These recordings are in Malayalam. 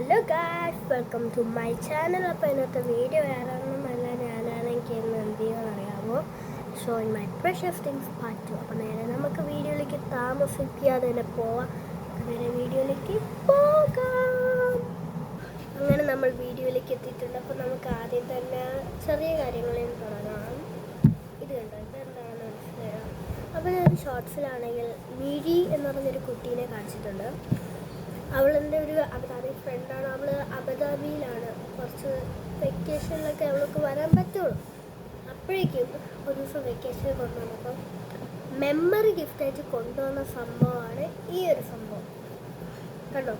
Hello guys, welcome to my channel. അപ്പോൾ ഇന്നത്തെ വീഡിയോ വേറൊന്നുമല്ല, ഞാനാണെങ്കിൽ ഇന്ന് എന്ത് ചെയ്യുമെന്ന് അറിയാമോ? Showing my precious things part 2. അപ്പോൾ നേരെ നമുക്ക് വീഡിയോയിലേക്ക് താമസിക്കാതെ തന്നെ പോവാം. നേരെ വീഡിയോയിലേക്ക് പോകാം. അങ്ങനെ നമ്മൾ വീഡിയോയിലേക്ക് എത്തിയിട്ടുണ്ട്. അപ്പോൾ നമുക്ക് ആദ്യം തന്നെ ചെറിയ കാര്യങ്ങളിൽ തുടങ്ങാം. ഇത് കണ്ടോ, ഇതെന്താണെന്ന് മനസ്സിലായോ? അപ്പോൾ ഞാൻ ഷോർട്സിലാണെങ്കിൽ മിഴി എന്ന് പറഞ്ഞൊരു കുട്ടീനെ കാണിച്ചിട്ടുണ്ട്. അവളെൻ്റെ ഒരു അബുദാബി ഫ്രണ്ടാണ്. അവൾ അബുദാബിയിലാണ്. കുറച്ച് വെക്കേഷനിലൊക്കെ അവൾക്ക് വരാൻ പറ്റുള്ളൂ. അപ്പോഴേക്കും ഒരു ദിവസം വെക്കേഷനിൽ കൊണ്ടുവന്നപ്പോൾ മെമ്മറി ഗിഫ്റ്റായിട്ട് കൊണ്ടുവന്ന സംഭവമാണ് ഈ ഒരു സംഭവം. കണ്ടോ,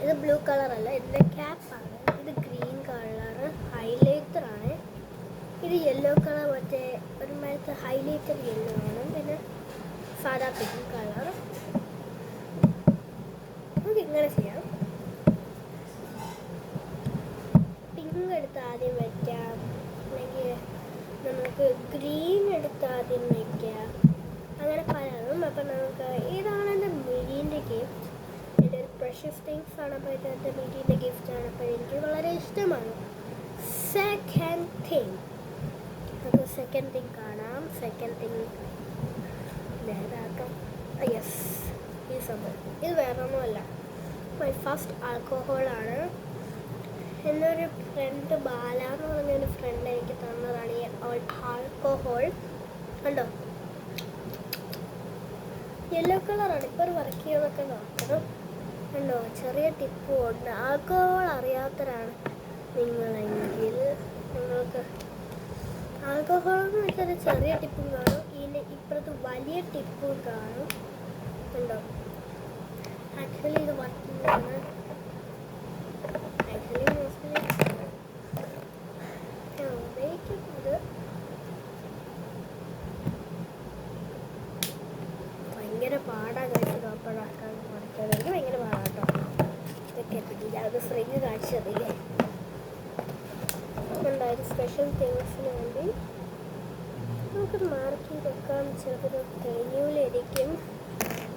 ഇത് ബ്ലൂ കളറല്ല, ഇതിൻ്റെ ക്യാപ്പാണ്. ഇത് ഗ്രീൻ കളറ് ഹൈലൈറ്ററാണ്. ഇത് യെല്ലോ കളർ, മറ്റേ ഒരു മരത്തെ ഹൈലൈറ്റർ യെല്ലോ ആണ്. പിന്നെ സാധാ പിങ്ക് കളർ. ഇങ്ങനെ ചെയ്യാം. പിങ്ക് എടുത്ത് ആദ്യം വയ്ക്കാം, അല്ലെങ്കിൽ നമുക്ക് ഗ്രീൻ എടുത്ത് ആദ്യം വയ്ക്കാം. അങ്ങനെ പലതും. അപ്പം നമുക്ക് ഇതാണ് എൻ്റെ മിഴീൻ്റെ ഗിഫ്റ്റ്. എൻ്റെ ഒരു പ്രഷ്യസ് തിങ്സ് ആണ്. അപ്പോൾ ഇതിൻ്റെ മിഴീൻ്റെ ഗിഫ്റ്റാണ്. അപ്പോൾ എനിക്ക് വളരെ ഇഷ്ടമാണ്. സെക്കൻഡ് തിങ്, നമുക്ക് സെക്കൻഡ് തിങ് കാണാം. സെക്കൻഡ് തിങ് ഇതാക്കാം. യെസ്, ഈ സംഭവം ഇത് വേറൊന്നുമല്ല, മൈ ഫസ്റ്റ് ആൽക്കഹോളാണ്. എന്നൊരു ഫ്രണ്ട് ബാല എന്ന് പറഞ്ഞൊരു ഫ്രണ്ട് എനിക്ക് തന്നതാണ് ഈ ആൽക്കഹോൾ. കണ്ടോ, യെല്ലോ കളറാണ്. ഇപ്പോൾ ഒരു വർക്ക് ചെയ്തൊക്കെ നോക്കണം. കണ്ടോ, ചെറിയ ടിപ്പും ഉണ്ട്. ആൽക്കഹോൾ അറിയാത്തവരാണ് നിങ്ങളെങ്കിൽ നിങ്ങൾക്ക് ആൽക്കഹോൾ എന്ന് വെച്ചാൽ ചെറിയ ടിപ്പും കാണും, ഇതിൻ്റെ ഇപ്പുറത്ത് വലിയ ടിപ്പും കാണും. കണ്ടോ, ആക്ച്വലി ഇത് വർക്കിംഗ് ആണ്. ആക്ച്വലി മോസ്റ്റ്ലി ഉപയോഗിക്കുന്നത് ഭയങ്കര പാടാണ്. കഴിച്ചത് അപ്പോഴാക്കാൻ പഠിക്കുന്നത് എനിക്ക് ഭയങ്കര പാടാട്ടോ. ഇതൊക്കെ എത്തിയില്ല, അത് ഫ്രിങ് കാണിച്ചതില്ലേ. ഉണ്ടായത് സ്പെഷ്യൽ തിങ്സിന് വേണ്ടി നമുക്ക് മാർക്ക് ചെയ്ത് വെക്കാം. ചിലപ്പോൾ തെളിയൂലായിരിക്കും.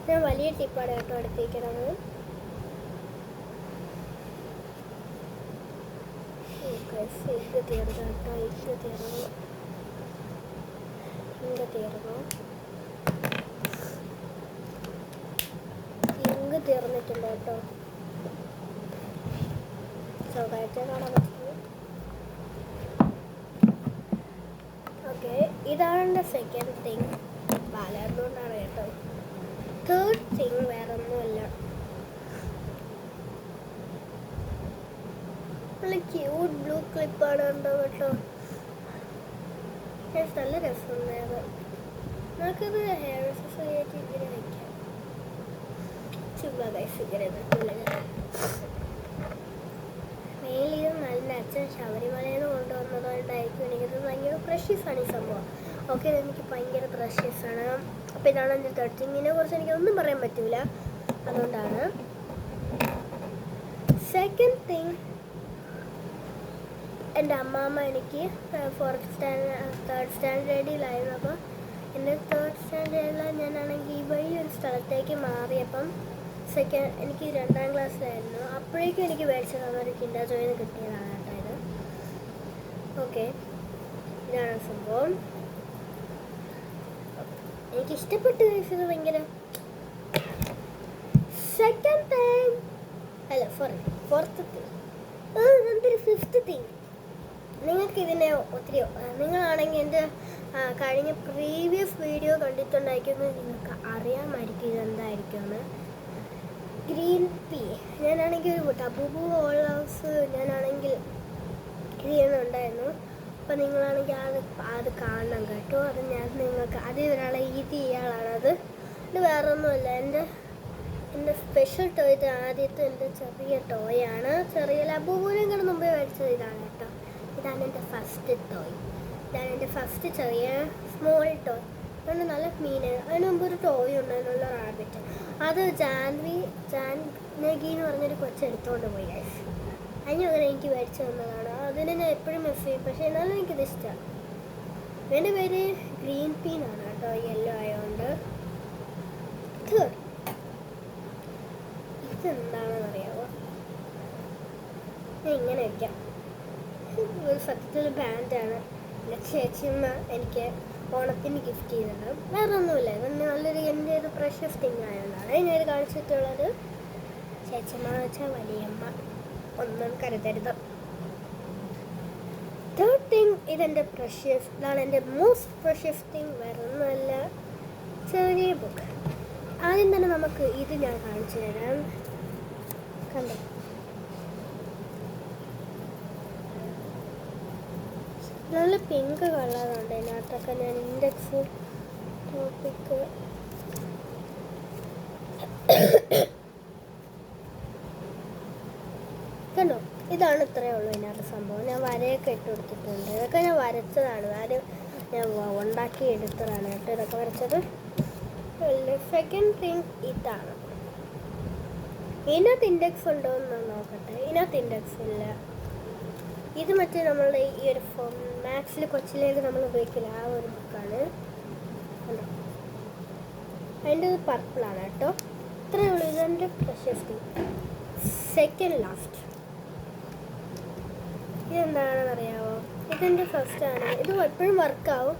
ഞാൻ വലിയ ടിപ്പാണ് കേട്ടോ എടുത്തിരിക്കുന്നത്. ഇത് തീർന്നു കേട്ടോ, ഇത് തീർന്നു, ഇങ്ങ് തീർന്നു, ഇങ്ങ് തീർന്നിട്ടുണ്ട് കേട്ടോ. ചെറുതായിട്ട് കാണാൻ പറ്റുന്നു. ഓക്കെ, ഇതാണ് എൻ്റെ സെക്കൻഡ് തിങ്. ബാലതുകൊണ്ടാണ് കേട്ടോ. തേർഡ് തിങ് വേറെ ഒന്നുമല്ല, നല്ല ക്യൂട്ട് ബ്ലൂ ക്ലിപ്പാണ്. ഉണ്ടോ കേട്ടോ, നല്ല രസമുണ്ടായത്. നമുക്കിത് ഹെയർ അക്സസറി ആയിട്ട് ഇങ്ങനെ വയ്ക്കാം. ചുമ്മാ ഗൈസ് ഇങ്ങനെ മെയിൻലി ഇത് നല്ല അച്ഛൻ ശബരിമലയിൽ നിന്ന് കൊണ്ടുവന്നതുകൊണ്ടായിരിക്കും എനിക്കിത് ഭയങ്കര പ്രഷ്യസാണ് ഈ സംഭവം. ഓക്കെ, എനിക്ക് ഭയങ്കര പ്രഷ്യസാണ്. അപ്പോൾ ഇതാണ് എൻ്റെ തേർഡ് തിങ്. ഇതിനെക്കുറിച്ച് എനിക്കൊന്നും പറയാൻ പറ്റില്ല, അതുകൊണ്ടാണ്. സെക്കൻഡ് തിങ്, എൻ്റെ അമ്മാമ്മ എനിക്ക് തേർഡ് സ്റ്റാൻഡേർഡിലായിരുന്നു. അപ്പോൾ എൻ്റെ തേർഡ് സ്റ്റാൻഡേർഡിൽ ഞാനാണെങ്കിൽ ഈ വഴി ഒരു സ്ഥലത്തേക്ക് മാറിയപ്പം എനിക്ക് 2ാം ക്ലാസ്സിലായിരുന്നു. അപ്പോഴേക്കും എനിക്ക് മേടിച്ച് തന്നൊരു കിൻഡർ ജോയിന് കിട്ടിയതാണ് കേട്ടോ ഇത്. ഓക്കെ, ഇതാണ് സംഭവം. എനിക്ക് ഇഷ്ടപ്പെട്ട് കഴിച്ചത് ഭയങ്കര. സെക്കൻഡ് തിങ് അല്ല, ഫോർത്ത് തിങ്, എന്തൊരു ഫിഫ്ത്ത് തിങ്. നിങ്ങൾക്ക് ഇതിനെ ഒത്തിരി, നിങ്ങളാണെങ്കിൽ എൻ്റെ കഴിഞ്ഞ പ്രീവിയസ് വീഡിയോ കണ്ടിട്ടുണ്ടായിരിക്കുമെന്ന് നിങ്ങൾക്ക് അറിയാമായിരിക്കും ഇതെന്തായിരിക്കുമെന്ന്. Green P. ഞാനാണെങ്കിൽ ഒരു ടബൂബു ഓൾ ഹൗസ് ഞാനാണെങ്കിൽ ഇത് ചെയ്യുന്നുണ്ടായിരുന്നു. അപ്പോൾ നിങ്ങളാണെങ്കിൽ അത് കാണണം കേട്ടോ. അത് ഞാൻ നിങ്ങൾക്ക് അത് ഒരാളെ ഇയാളാണത്. ഇത് വേറെ ഒന്നുമല്ല, എൻ്റെ സ്പെഷ്യൽ ടോയ്. ഇത് ആദ്യത്തെ എൻ്റെ ചെറിയ ടോയാണ്. ചെറിയ ലബൂബൂനും കൂടെ മുമ്പേ മേടിച്ചത് ഇതാണ് കേട്ടോ. ഇതാണ് എൻ്റെ ഫസ്റ്റ് ടോയ്. ഇതാണ് എൻ്റെ ഫസ്റ്റ് ചെറിയ സ്മോൾ ടോയ്. അതുകൊണ്ട് നല്ല മീനാണ്. അതിന് മുമ്പ് ഒരു ടോയ് ഉണ്ടായിരുന്നുള്ള റാബിറ്റ്. അത് ജാൻവി എന്ന് പറഞ്ഞൊരു കൊച്ചെടുത്തുകൊണ്ട് പോയി. അതിനങ്ങനെ എനിക്ക് മേടിച്ചു തന്നതാണ്. അതിനെ ഞാൻ എപ്പോഴും മിസ് ചെയ്യും, പക്ഷേ എന്നാലും എനിക്കിത് ഇഷ്ടമാണ്. എൻ്റെ പേര് ഗ്രീൻ പീനാണ് കേട്ടോ, യെല്ലോ ആയതുകൊണ്ട്. തേർഡ്, ഇതെന്താണെന്ന് അറിയാമോ? ഞാൻ ഇങ്ങനെ വയ്ക്കാം. ഒരു സത്യത്തിൽ ബാൻഡാണ് എൻ്റെ ചേച്ചിയമ്മ എനിക്ക് ഓണത്തിന് ഗിഫ്റ്റ് ചെയ്തത്. വേറെ ഒന്നുമില്ല, ഇതൊന്ന് നല്ലൊരു എൻ്റെ ഒരു പ്രഷ്യസ് തിങ് ആയതുകൊണ്ടാണ് ഞാൻ കാണിച്ചിട്ടുള്ളത്. ചേച്ചിയമ്മ എന്ന് വെച്ചാൽ വലിയമ്മ, ഒന്നും കരുതരുത്. തേർഡ് തിങ്, ഇതെൻ്റെ പ്രഷ്യസ്, ഇതാണ് എൻ്റെ മോസ്റ്റ് പ്രഷ്യസ് തിങ്. വേറെ ഒന്നുമല്ല, ചെറിയ ബുക്ക്. ആദ്യം തന്നെ നമുക്ക് ഇത് ഞാൻ കാണിച്ചു തരാം. കണ്ടോ, നല്ല പിങ്ക് കളറുണ്ട് ഇതിനകത്തൊക്കെ. ഞാൻ ഇൻഡെക്സ് ടോപ്പിക്ക് കണ്ടോ, ഇതാണ് ഇത്രയേ ഉള്ളൂ ഇതിനകത്ത് സംഭവം. ഞാൻ വരയൊക്കെ ഇട്ട് കൊടുത്തിട്ടുണ്ട്. ഇതൊക്കെ ഞാൻ വരച്ചതാണ്, ഞാൻ ഉണ്ടാക്കി എടുത്തതാണ് കേട്ടോ ഇതൊക്കെ വരച്ചത്. സെക്കൻഡ് തിങ് ഇതാണ്. ഇതിനകത്ത് ഇൻഡെക്സ് ഉണ്ടോ എന്ന് നോക്കട്ടെ. ഇതിനകത്ത് ഇൻഡെക്സ് ഇല്ല. ഇത് മറ്റേ നമ്മളുടെ ഈ ഒരു മാത്സിൽ കൊച്ചിലേക്ക് നമ്മൾ ഉപയോഗിക്കില്ല, ആ ഒരു ബുക്കാണ്. അതിൻ്റെ ഇത് പർപ്പിളാണ് കേട്ടോ. ഇത്രയേ ഉള്ളൂ ഇതെൻ്റെ പ്രഷ്യസ് തിങ്. സെക്കൻഡ് ലാസ്റ്റ് ഇതെന്താണെന്ന് അറിയാമോ? ഇതെൻ്റെ ഫസ്റ്റാണ്. ഇത് എപ്പോഴും വർക്കാവും,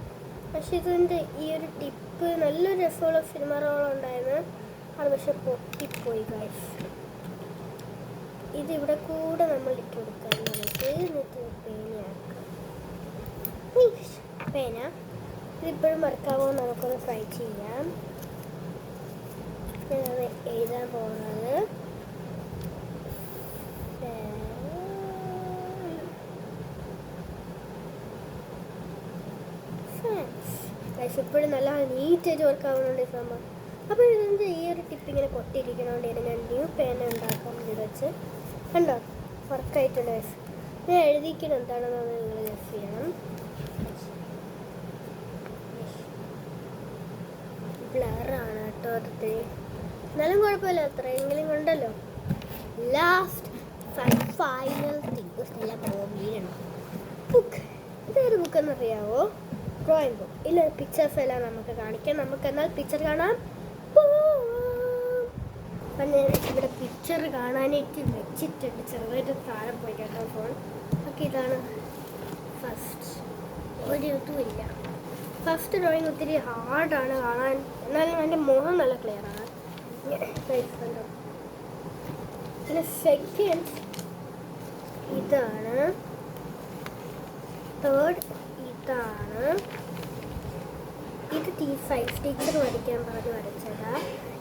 പക്ഷെ ഇതിൻ്റെ ഈ ഒരു ടിപ്പ് നല്ലൊരു രസമുള്ള സിനിമ റോളുണ്ടായിരുന്നു, അത് പക്ഷെ പൊട്ടിപ്പോയി ഗൈസ്. ഇതിവിടെ കൂടെ നമ്മൾ ഇട്ട് കൊടുക്കാം. എന്നിട്ട് പേന ഇതിപ്പോഴും വർക്കാവോ നമുക്കൊന്ന് ട്രൈ ചെയ്യാം. ഞാനത് എഴുതാൻ പോകുന്നത് ഇപ്പോഴും നല്ല നീറ്റായിട്ട് വർക്കാവുന്നുണ്ട് ഈ സംഭവം. അപ്പോൾ ഇതിൻ്റെ ഈ ഒരു ടിപ്പ് ഇങ്ങനെ പൊട്ടിയിരിക്കണോണ്ട് ഞാൻ ന്യൂ പേന ഉണ്ടാക്കാൻ വേണ്ടി വെച്ച് കണ്ടോ വർക്കായിട്ടുണ്ട്. ഞാൻ എഴുതിക്കണം എന്താണെന്ന് നിങ്ങൾ ഗസ് ചെയ്യണം. ബ്ലറാണ് കേട്ടോ അത്, എന്നാലും കുഴപ്പമില്ല, അത്രയെങ്കിലും ഉണ്ടല്ലോ. ലാസ്റ്റ് ഫൈനൽ തിങ്സ് എല്ലാം വീഴണം. ബുക്ക്, ഇതൊരു ബുക്കെന്ന് അറിയാവോ? Drawing book. ഇല്ല, പിക്ചേഴ്സ് എല്ലാം നമുക്ക് കാണിക്കാം. നമുക്ക് എന്നാൽ പിക്ചർ കാണാം. അപ്പം ഞാൻ ഇവിടെ പിക്ചർ കാണാനായിട്ട് വെച്ചിട്ടുണ്ട്, ചെറുതായിട്ട് താഴെ പോയി കേട്ടോ ഫോൺ. ഓക്കെ, ഇതാണ് ഫസ്റ്റ്. ഒരു ഇതുമില്ല. ഫസ്റ്റ് ഡ്രോയിങ് ഒത്തിരി ഹാർഡാണ് കാണാൻ, എന്നാലും എൻ്റെ മുഖം നല്ല ക്ലിയറാണ്. പിന്നെ സെക്കൻഡ് ഇതാണ്. തേർഡ് ഇതാണ്. ഇത് ടീച്ചർ വരയ്ക്കാൻ പറഞ്ഞ് വരച്ചതാ.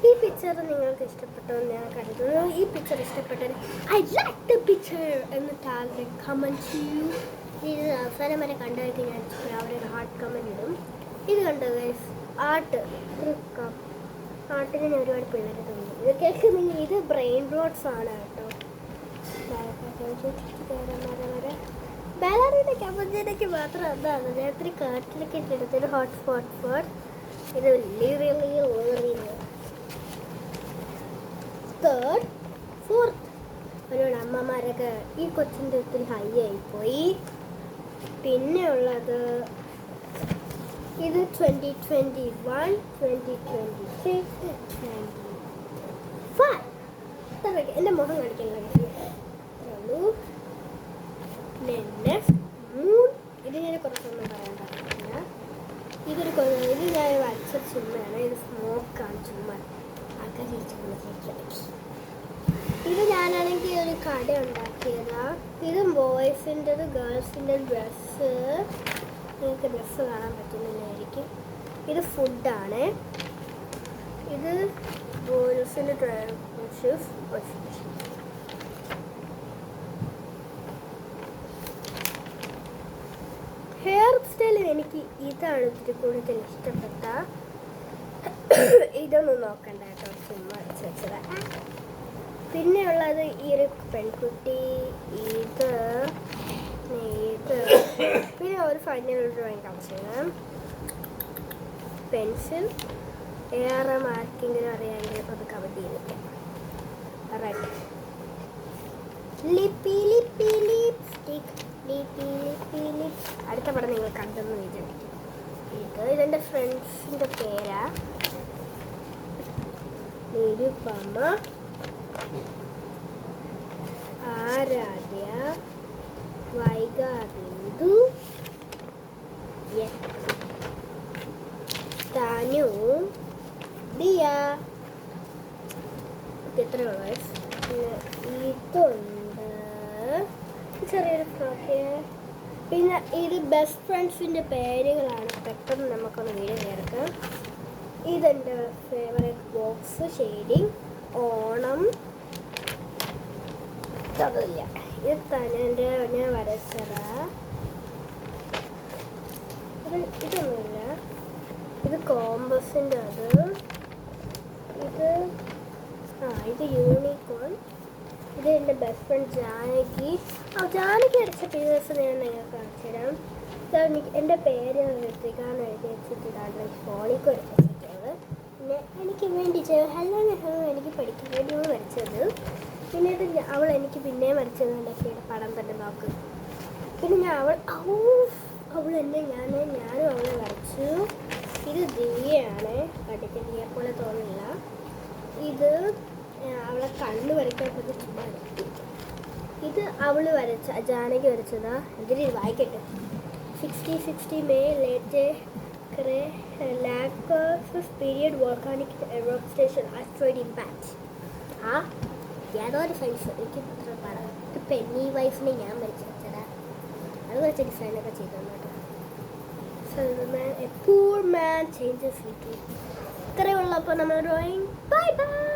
ഈ പിക്ചർ നിങ്ങൾക്ക് ഇഷ്ടപ്പെട്ടോ എന്ന് ഞാൻ കരുതുന്നു. ഈ പിക്ചർ ഇഷ്ടപ്പെട്ടത് ഐ ലൈക്ക് ദ പിക്ചർ എന്ന് താഴെ കമൻറ്റ് ചെയ്യൂ. ഇത് അവസാനം വരെ കണ്ടവർക്ക് ഞാൻ അവിടെ ഒരു ഹാർട്ട് കമൻറ്റ് ഇടും. ഇത് കണ്ടോ ഗൈസ്, ആർട്ടിന് ഞാൻ ഒരുപാട് പിള്ളേരെ തോന്നി. ഇത് കേൾക്കുന്നെങ്കിൽ ഇത് ബ്രെയിൻ റോഡ്സ് ആണ് കേട്ടോ. ബാലറിയുടെ കമൻറ്റിലേക്ക് മാത്രം അതാണ്. ഞാൻ ഇത്തിരി കാട്ടിലൊക്കെ ഇട്ടെടുത്തൊരു ഹോട്ട് സ്പോട്ട് ഫോർ ഇത് വലിയ തേർഡ് ഫോർത്ത്. ഒരുപാട് അമ്മമാരൊക്കെ ഈ കൊച്ചിൻ്റെ ഒത്തിരി ഹൈ ആയിപ്പോയി. പിന്നെ ഉള്ളത് ഇത് 2021, 2023, 25. എൻ്റെ മുഖം കാണിക്കില്ല. ഇത് ഞാൻ കുറച്ചൊന്നും പറയാൻ പറ്റില്ല. ഇത് ഞാൻ വരച്ച ചുമ്മയാണ്. ഇത് സ്മോക്കാണ്, ചുമ്മ ആൾക്കാർ ഇത് ഞാനാണെങ്കിൽ ഒരു കട ഉണ്ടാക്കിയതാണ്. ഇത് ബോയ്സിൻ്റെത് ഗേൾസിൻ്റെ ഡ്രസ്സ്. നിങ്ങൾക്ക് ഡ്രസ്സ് കാണാൻ പറ്റുന്നില്ലായിരിക്കും. ഇത് ഫുഡാണ്. ഇത് ബോയ്സിൻ്റെ ഷൂസ്. ഹെയർ സ്റ്റൈൽ എനിക്ക് ഇതാണ് ഒത്തിരി കൂടുതൽ ഇഷ്ടപ്പെട്ട. ഇതൊന്നും നോക്കണ്ട കേട്ടോ, ചുമ്മാ വെച്ചതാ. പിന്നെ ഉള്ളത് ഈ ഒരു പെൺകുട്ടി, ഇത് പിന്നെ ഒരു ഫൈനൽ ഡ്രോയിങ് കാണിച്ചു. പെൻസിൽ ഏറെ മാർക്കിങ്ങിന് അറിയാമെങ്കിൽ അത് കമൻറ്റ് ചെയ്തിട്ട്. Red lipstick. അടുത്ത പടം നിങ്ങൾ കണ്ടെന്ന് വിചാരിക്കും. ഇതെൻ്റെ ഫ്രണ്ട്സിൻ്റെ പേരാ. നിരുപമ, ആരാധ്യ, വൈഗ ബിന്ദു, താനു, ദിയ. ഇത്രയുള്ള ഇതുണ്ട്, ചെറിയൊരു ഫ്രോക്ക്. പിന്നെ ഇത് ബെസ്റ്റ് ഫ്രണ്ട്സിൻ്റെ പേരുകളാണ്. പെട്ടെന്ന് നമുക്കൊന്ന് വീഡിയോ ചേർക്കാം. ഇതെൻ്റെ ഫേവറേറ്റ് ബോക്സ് ഷെയ്ഡിങ്. ഓണം അതല്ല, ഇത് തന്നെ ഞാൻ വരച്ചതാ. ഇതൊന്നുമില്ല. ഇത് കോമ്പസിൻ്റെ അത്. ഇത് യൂണിക്കോൺ. ഇത് എൻ്റെ ബെസ്റ്റ് ഫ്രണ്ട് ജാനകി. ജാനകി അടിച്ച പീസസ് ഞാൻ നിങ്ങൾക്ക് കാണിച്ചു തരാം. എൻ്റെ പേര് ഋത്തികാന്ന് എഴുതി വെച്ചിട്ടാണ് ഫോണിക്ക് വരച്ചിട്ടുള്ളത്. പിന്നെ എനിക്ക് വേണ്ടി ഹലോ നെഹ്റു എനിക്ക് പഠിക്കാൻ വേണ്ടിയാണ് വരച്ചത്. പിന്നെ ഇത് അവൾ എനിക്ക് പിന്നെയും വരച്ചത് എൻ്റെ പടം തന്നെ നോക്ക്. പിന്നെ അവൾ എന്നെ ഞാനും അവളെ വരച്ചു. ഇത് ദിവ്യയാണ്, കണ്ടിട്ട് ദിവ്യയെ പോലെ തോന്നില്ല. ഇത് അവളെ കണ്ണ് വരയ്ക്കാൻ പറ്റി ചുമ്മാ. ഇത് അവൾ വരച്ച ജാനകി വരച്ചതാ. ഇതിൽ വായിക്കട്ടെ. 60 May late lack of period volcanic rock station asteroid impact. ഏതോ ഒരു സൈസ് എനിക്ക് അത്ര പറയാം. ഇത് പെന്നി വൈഫിനെ ഞാൻ വരച്ചു വെച്ചതാ. അത് കുറച്ച് ഡിസൈനൊക്കെ ചെയ്തു കേട്ടോ. A poor man changes weekly. ഇത്രയുള്ളപ്പോൾ നമ്മൾ ഡ്രോയിങ്. Bye bye.